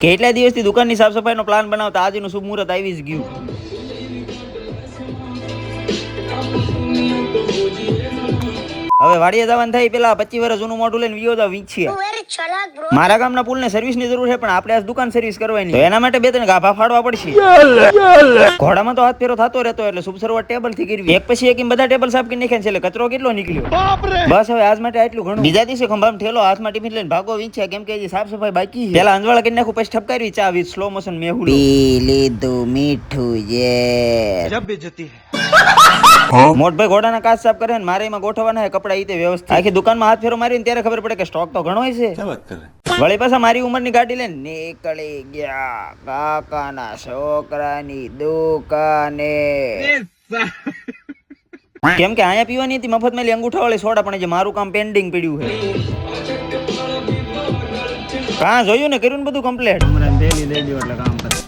કેટલા દિવસથી દુકાનની સાફ સફાઈનો પ્લાન બનાવતા આજનું શુભ મુહૂર્ત આવી જ ગયું. હવે વાડીએ જવાનું થાય પેલા 25 વર્ષ જૂનું મોઢું લઈને વિયો જાવ વીંછીયા. મારા ગામના પુલને સર્વિસની જરૂર છે પણ આપણે આ દુકાન સર્વિસ કરવાની તો એના માટે 2-3 ગાભા ફાડવા પડશે. ઘોડામાં તો હાથ ફેરો થતો રહેતો એટલે શુભ શરૂઆત ટેબલ થી કરવી. એક પછી એક બધા ટેબલ સાફ કરી નાખ્યા છે એટલે કચરો કેટલો નીકળ્યો. બસ હવે આજ માટે આટલું ઘણું. બીજા દિવસે ખંભામાં ઠેલો હાથમાં ટિફિન લઈને ભાગો વીંછ્યા કેમ કે સાફ સફાઈ બાકી છે. પેલા અંજવાળા કરી નાખું પછી ઠપકારવી ચા વિથ સ્લો મોશન મેહુલ. પી લીધું મીઠું યે જબ બેજતી હે. મોટભાઈ ઘોડાના કાચ સાફ કરે ને મારે એમાં ગોઠવવાના હે કપડા ઈ તે વ્યવસ્થિત. આખી દુકાનમાં હાથ ફેરો મારીને ત્યારે ખબર પડે કે સ્ટોક તો ઘણો છે. વળી પાછા મારી ઉંમરની ગાડી લઈને નીકળી ગયા કાકાના છોકરાની દુકાને. કેમ કે અહીંયા પીવાની હતી મફત મેલી અંગૂઠા વાળી સોડા પણ જે મારું કામ પેન્ડિંગ પડ્યું છે. કાં જોયું ને કર્યું ને બધું કમ્પ્લીટ. લઈ લ્યો એટલે કામ કરે.